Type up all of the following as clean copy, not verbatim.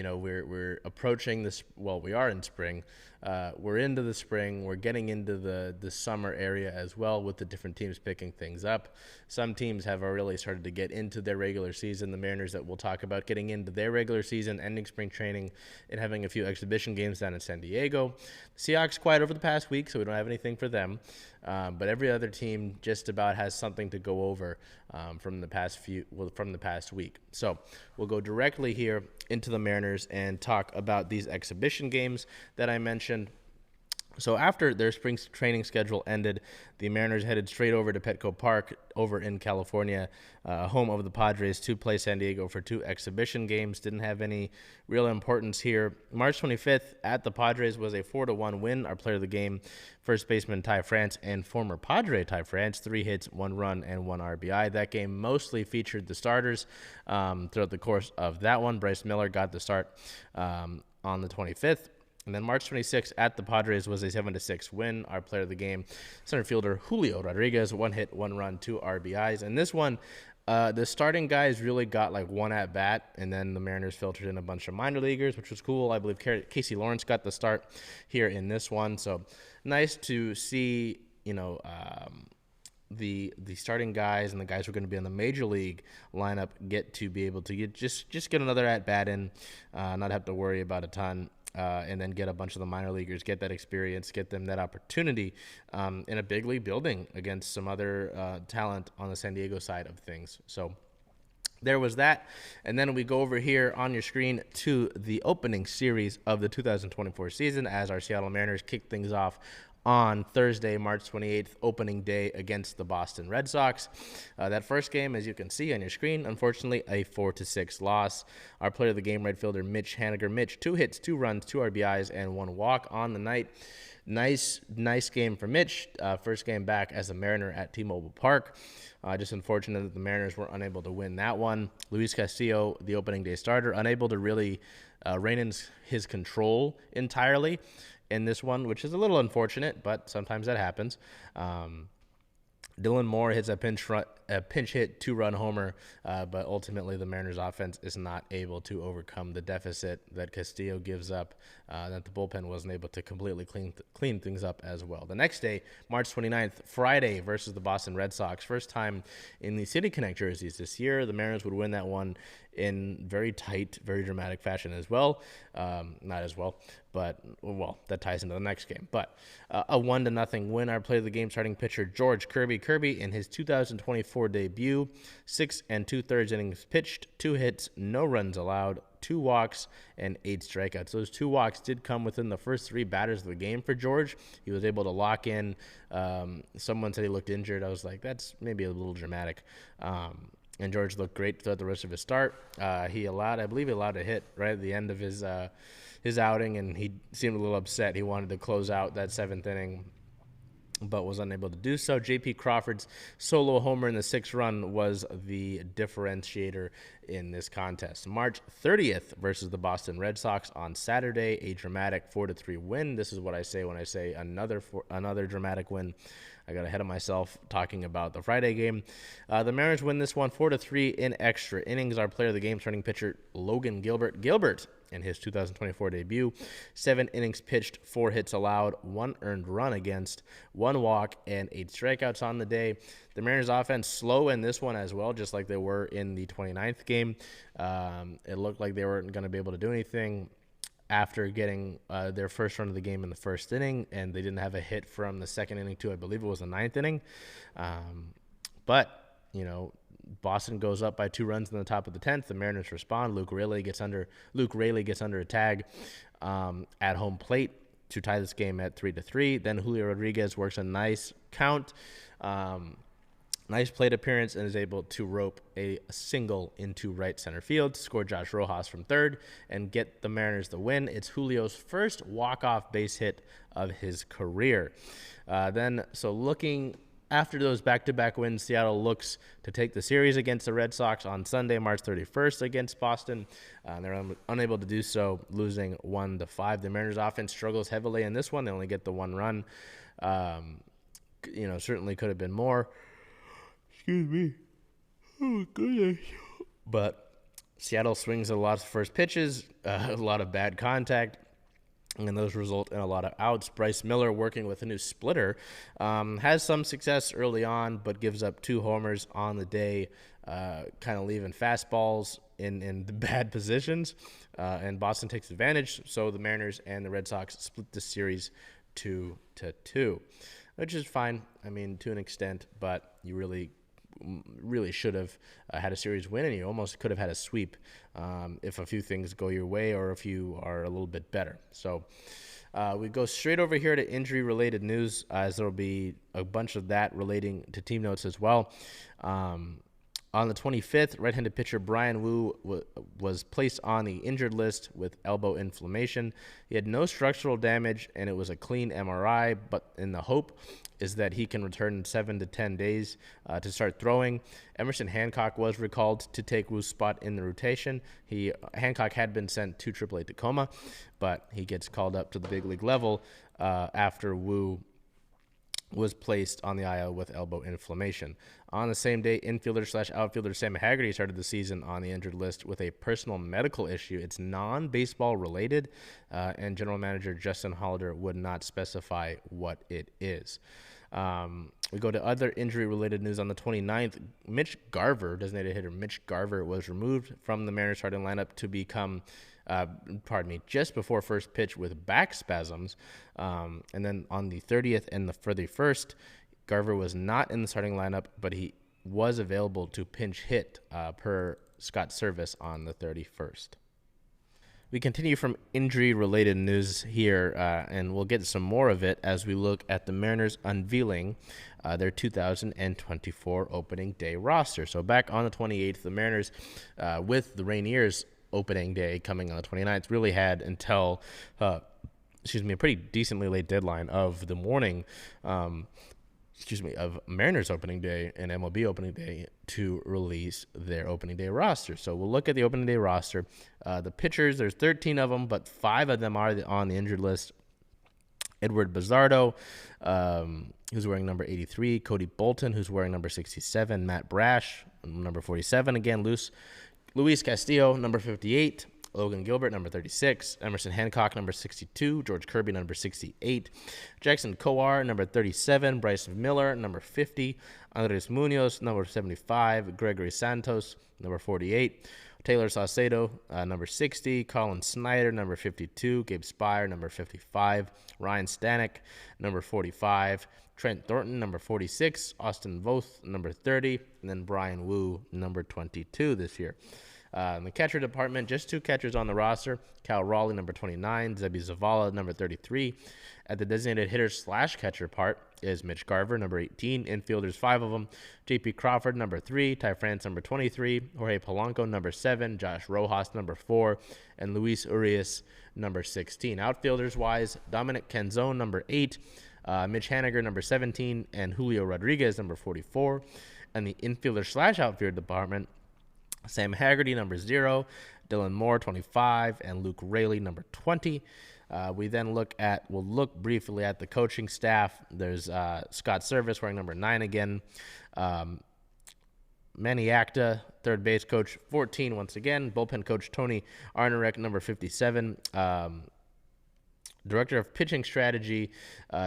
we're approaching this. Well, we are in spring. We're into the spring. We're getting into the summer area as well, with the different teams picking things up. Some teams have already started to get into their regular season. The Mariners, that we'll talk about, getting into their regular season, ending spring training, and having a few exhibition games down in San Diego. The Seahawks quiet over the past week, so we don't have anything for them. But every other team just about has something to go over from the past week. So we'll go directly here into the Mariners and talk about these exhibition games that I mentioned. So after their spring training schedule ended, the Mariners headed straight over to Petco Park over in California, home of the Padres, to play San Diego for 2 exhibition games. Didn't have any real importance here. March 25th at the Padres was a 4-1 win. Our player of the game, first baseman Ty France, and former Padre Ty France, 3 hits, 1 run, and 1 RBI. That game mostly featured the starters throughout the course of that one. Bryce Miller got the start on the 25th. And then March 26th at the Padres was a 7-6 win. Our player of the game, center fielder Julio Rodriguez, 1 hit, 1 run, 2 RBIs. And this one, the starting guys really got like 1 at bat, and then the Mariners filtered in a bunch of minor leaguers, which was cool. I believe Casey Lawrence got the start here in this one. So nice to see, the starting guys and the guys who are going to be in the major league lineup get to be able to just get another at bat in, not have to worry about a ton. And then get a bunch of the minor leaguers, get that experience, get them that opportunity in a big league building against some other talent on the San Diego side of things. So there was that. And then we go over here on your screen to the opening series of the 2024 season as our Seattle Mariners kick things off on Thursday, March 28th, opening day against the Boston Red Sox. That first game, as you can see on your screen, unfortunately, a 4-6 loss. Our player of the game, right fielder Mitch Hamaker. Mitch, 2 hits, 2 runs, 2 RBIs, and 1 walk on the night. Nice game for Mitch. First game back as a Mariner at T-Mobile Park. Just unfortunate that the Mariners were unable to win that one. Luis Castillo, the opening day starter, unable to really rein in his control entirely in this one, which is a little unfortunate, but sometimes that happens. Dylan Moore hits a pinch hit 2-run homer, but ultimately the Mariners offense is not able to overcome the deficit that Castillo gives up, that the bullpen wasn't able to completely clean things up as well. The next day, March 29th, Friday, versus the Boston Red Sox. First time in the City Connect jerseys this year. The Mariners would win that one in very tight, very dramatic fashion as well. Not as well, but, well, that ties into the next game. But a 1-0 win. Our player of the game, starting pitcher George Kirby. Kirby, in his 2024 debut, 6 2/3 innings pitched, 2 hits, no runs allowed, 2 walks, and 8 strikeouts. Those 2 walks did come within the first 3 batters of the game for George. He was able to lock in. Someone said he looked injured. I was like, that's maybe a little dramatic. And George looked great throughout the rest of his start. I believe he allowed a hit right at the end of his outing, and he seemed a little upset. He wanted to close out that 7th inning, but was unable to do so. J.P. Crawford's solo homer in the 6th run was the differentiator in this contest. March 30th versus the Boston Red Sox on Saturday, a dramatic 4-3 win. This is what I say when I say another dramatic win. I got ahead of myself talking about the Friday game. The Mariners win this one 4-3 in extra innings. Our player of the game, starting pitcher Logan Gilbert. Gilbert, in his 2024 debut, 7 innings pitched, 4 hits allowed, 1 earned run against, 1 walk, and 8 strikeouts on the day. The Mariners offense slow in this one as well, just like they were in the 29th game. It looked like they weren't going to be able to do anything after getting their first run of the game in the first inning, and they didn't have a hit from the second inning to, I believe it was the 9th inning. But, Boston goes up by 2 runs in the top of the 10th. The Mariners respond. Luke Raley gets under a tag at home plate to tie this game at 3-3. Then Julio Rodriguez works a nice count. Nice plate appearance, and is able to rope a single into right center field to score Josh Rojas from third and get the Mariners the win. It's Julio's first walk-off base hit of his career. Looking after those back-to-back wins, Seattle looks to take the series against the Red Sox on Sunday, March 31st against Boston. They're unable to do so, losing 1-5. The Mariners offense struggles heavily in this one. They only get the 1 run. Certainly could have been more. Excuse me. Oh, goodness. But Seattle swings a lot of first pitches, a lot of bad contact, and those result in a lot of outs. Bryce Miller, working with a new splitter, has some success early on, but gives up 2 homers on the day, kind of leaving fastballs in the bad positions. And Boston takes advantage, so the Mariners and the Red Sox split the series 2-2, which is fine, I mean, to an extent, but you really should have had a series win, and you almost could have had a sweep if a few things go your way or if you are a little bit better. So we go straight over here to injury-related news, as there will be a bunch of that relating to team notes as well. On the 25th, right-handed pitcher Brian Wu was placed on the injured list with elbow inflammation. He had no structural damage, and it was a clean MRI, but in the hope is that he can return in 7 to 10 days to start throwing. Emerson Hancock was recalled to take Wu's spot in the rotation. Hancock had been sent to AAA Tacoma, but he gets called up to the big league level after Wu was placed on the IL with elbow inflammation. On the same day, infielder/outfielder Sam Haggerty started the season on the injured list with a personal medical issue. It's non-baseball related, and general manager Justin Hollander would not specify what it is. We go to other injury-related news on the 29th. Mitch Garver, designated hitter Mitch Garver, was removed from the Mariners starting lineup to become just before first pitch with back spasms. And then on the 30th and the 31st, Garver was not in the starting lineup, but he was available to pinch hit per Scott Service on the 31st. We continue from injury-related news here, and we'll get some more of it as we look at the Mariners unveiling their 2024 opening day roster. So back on the 28th, the Mariners, with the Rainiers opening day coming on the 29th, really had until, a pretty decently late deadline of the morning, of Mariners opening day and MLB opening day to release their opening day roster. So we'll look at the opening day roster. The pitchers, there's 13 of them, but 5 of them are on the injured list. Edward Bizardo, who's wearing number 83. Cody Bolton, who's wearing number 67. Matt Brash, number 47. Again, Luis Castillo, number 58. Logan Gilbert, number 36. Emerson Hancock, number 62. George Kirby, number 68. Jackson Kowar, number 37. Bryce Miller, number 50. Andres Munoz, number 75. Gregory Santos, number 48. Taylor Saucedo, number 60. Colin Snyder, number 52. Gabe Spire, number 55. Ryan Stanek, number 45. Trent Thornton, number 46. Austin Voth, number 30. And then Brian Wu, number 22 this year. In the catcher department, just 2 catchers on the roster. Cal Raleigh, number 29. Zebby Zavala, number 33. At the designated hitter/catcher part is Mitch Garver, number 18. Infielders, 5 of them. J.P. Crawford, number 3. Ty France, number 23. Jorge Polanco, number 7. Josh Rojas, number 4. And Luis Urias, number 16. Outfielders-wise, Dominic Canzone, number 8. Mitch Haniger, number 17. And Julio Rodriguez, number 44. And the infielder/outfield department, Sam Haggerty, number 0, Dylan Moore, 25, and Luke Raley, number 20. We then we'll look briefly at the coaching staff. There's Scott Service wearing number 9 again. Manny Acta, third base coach, 14 once again. Bullpen coach Tony Arnerek, number 57. Director of pitching strategy,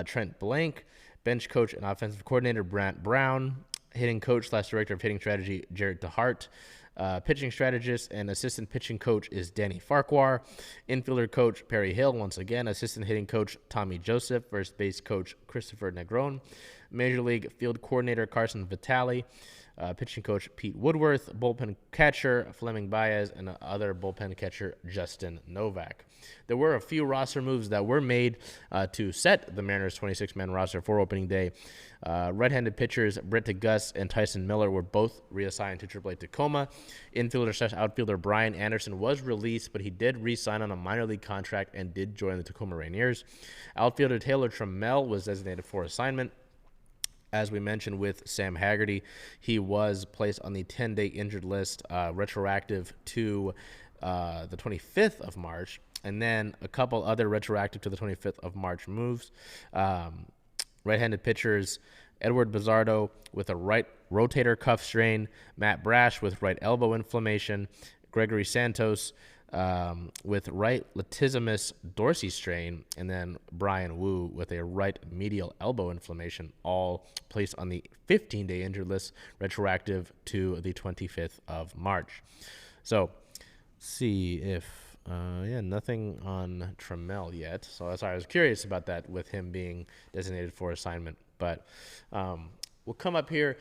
Trent Blank. Bench coach and offensive coordinator, Brant Brown. Hitting coach/director of hitting strategy, Jarrett DeHart. Pitching strategist and assistant pitching coach is Danny Farquhar. Infielder coach, Perry Hill, once again. Assistant hitting coach, Tommy Joseph. First base coach, Christopher Negron. Major League field coordinator, Carson Vitale. Pitching coach, Pete Woodworth. Bullpen catcher, Fleming Baez. And other bullpen catcher, Justin Novak. There were a few roster moves that were made to set the Mariners' 26-man roster for opening day. Right-handed pitchers Brett DeGus and Tyson Miller were both reassigned to AAA Tacoma. Infielder/outfielder Brian Anderson was released, but he did re-sign on a minor league contract and did join the Tacoma Rainiers. Outfielder Taylor Trammell was designated for assignment. As we mentioned with Sam Haggerty, he was placed on the 10-day injured list, retroactive to the 25th of March. And then a couple other retroactive to the 25th of March moves. Right-handed pitchers, Edward Bizardo with a right rotator cuff strain, Matt Brash with right elbow inflammation, Gregory Santos with right latissimus dorsi strain, and then Brian Wu with a right medial elbow inflammation, all placed on the 15-day injured list, retroactive to the 25th of March. So, see if nothing on Trammell yet. So that's why I was curious about that with him being designated for assignment. But we'll come up here,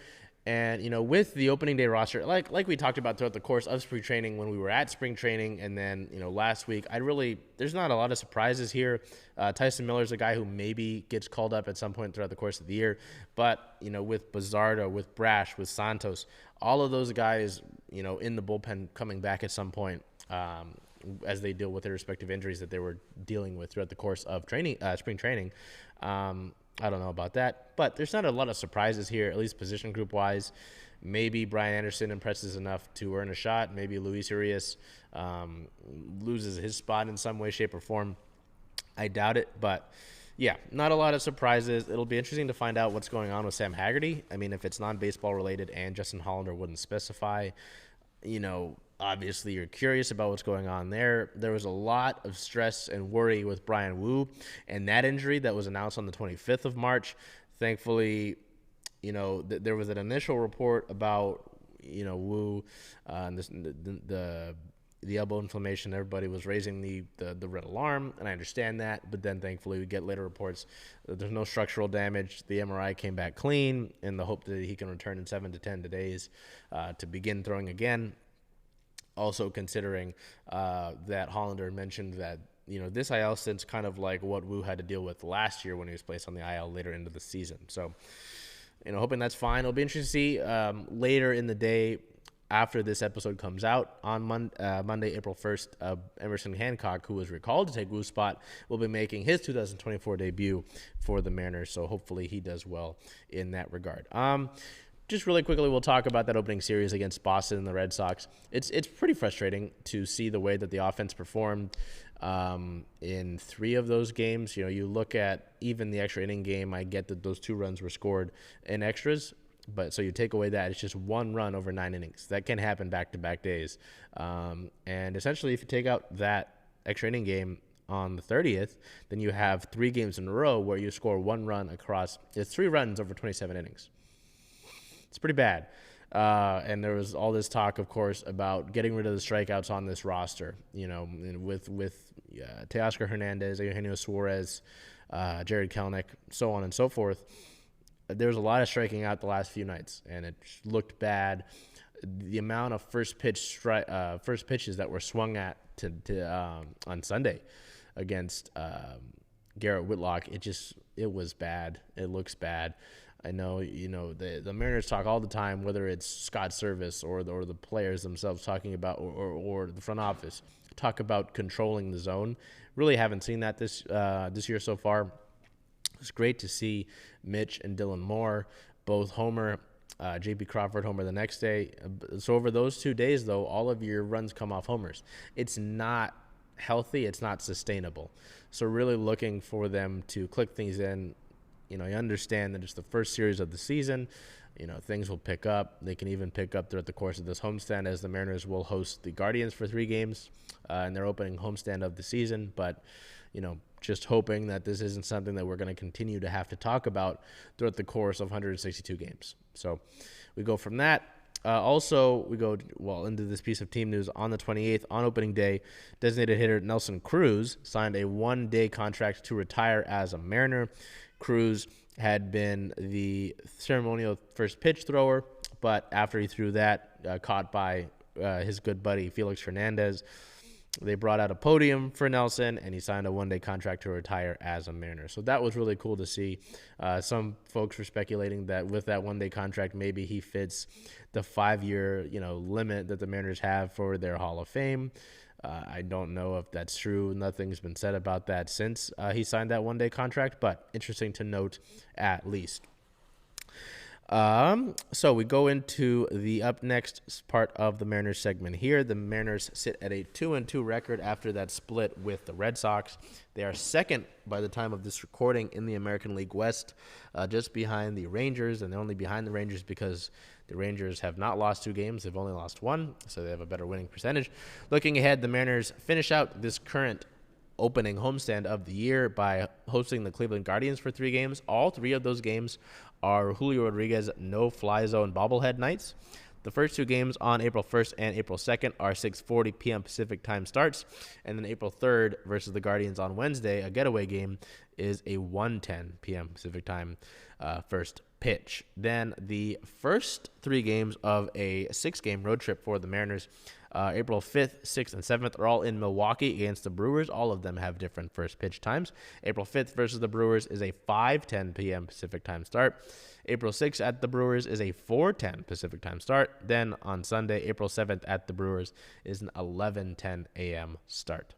and with the opening day roster, like we talked about throughout the course of spring training, when we were at spring training, and then last week, there's not a lot of surprises here. Tyson Miller's a guy who maybe gets called up at some point throughout the course of the year, but with Bazardo, with Brash, with Santos, all of those guys in the bullpen coming back at some point, as they deal with their respective injuries that they were dealing with throughout the course of spring training. I don't know about that, but there's not a lot of surprises here, at least position group wise. Maybe Brian Anderson impresses enough to earn a shot. Maybe Luis Urias loses his spot in some way, shape, or form. I doubt it, but yeah, not a lot of surprises. It'll be interesting to find out what's going on with Sam Haggerty. I mean, if it's non-baseball related and Justin Hollander wouldn't specify, obviously you're curious about what's going on there. There was a lot of stress and worry with Brian Wu and that injury that was announced on the 25th of March. Thankfully, there was an initial report about, Wu, and the elbow inflammation. Everybody was raising the red alarm, and I understand that. But then thankfully we get later reports that there's no structural damage. The MRI came back clean in the hope that he can return in 7 to 10 days to begin throwing again. Also considering that Hollander mentioned that, this IL stint's kind of like what Wu had to deal with last year when he was placed on the IL later into the season. So, hoping that's fine. It'll be interesting to see later in the day after this episode comes out on Monday, April 1st, Emerson Hancock, who was recalled to take Wu's spot, will be making his 2024 debut for the Mariners. So hopefully he does well in that regard. Just really quickly, we'll talk about that opening series against Boston and the Red Sox. It's pretty frustrating to see the way that the offense performed in 3 of those games. You look at even the extra inning game, I get that those 2 runs were scored in extras, but so you take away that, it's just 1 run over 9 innings. That can happen back-to-back days. And essentially, if you take out that extra inning game on the 30th, then you have 3 games in a row where you score 1 run across. It's 3 runs over 27 innings. It's pretty bad. And there was all this talk, of course, about getting rid of the strikeouts on this roster, with Teoscar Hernandez, Eugenio Suarez, Jared Kelenic, so on and so forth. There was a lot of striking out the last few nights, and it looked bad. The amount of first pitches that were swung at on Sunday against Garrett Whitlock, it was bad. It looks bad. I know, the Mariners talk all the time, whether it's Scott Service or the players themselves talking about, or the front office, talk about controlling the zone. Really haven't seen that this year so far. It's great to see Mitch and Dylan Moore both homer, J.P. Crawford homer the next day. So over those 2 days, though, all of your runs come off homers. It's not healthy. It's not sustainable. So really looking for them to click things in. You understand that it's the first series of the season. Things will pick up. They can even pick up throughout the course of this homestand, as the Mariners will host the Guardians for 3 games in their opening homestand of the season. But, just hoping that this isn't something that we're going to continue to have to talk about throughout the course of 162 games. So we go from that. Also, we go into this piece of team news. On the 28th, on opening day, designated hitter Nelson Cruz signed a 1-day contract to retire as a Mariner. Cruz had been the ceremonial first pitch thrower, but after he threw that, caught by his good buddy Felix Hernandez, they brought out a podium for Nelson, and he signed a 1-day contract to retire as a Mariner. So that was really cool to see. Some folks were speculating that with that 1-day contract, maybe he fits the 5-year limit that the Mariners have for their Hall of Fame. I don't know if that's true. Nothing's been said about that since he signed that 1-day contract, but interesting to note at least. So we go into the up next part of the Mariners segment here. The Mariners sit at a 2-2 record after that split with the Red Sox. They are second by the time of this recording in the American League West, just behind the Rangers, and they're only behind the Rangers because The Rangers have not lost 2 games. They've only lost 1, so they have a better winning percentage. Looking ahead, the Mariners finish out this current opening homestand of the year by hosting the Cleveland Guardians for 3 games. All 3 of those games are Julio Rodriguez no-fly zone bobblehead nights. The first 2 games on April 1st and April 2nd are 6:40 p.m. Pacific time starts, and then April 3rd versus the Guardians on Wednesday, a getaway game, is a 1:10 p.m. Pacific time first pitch. Then the first 3 games of a 6-game road trip for the Mariners, April 5th, 6th, and 7th are all in Milwaukee against the Brewers. All of them have different first pitch times. April 5th versus the Brewers is a 5:10 p.m. Pacific time start. April 6th at the Brewers is a 4:10 Pacific time start. Then on Sunday, April 7th at the Brewers is an 11:10 a.m. start.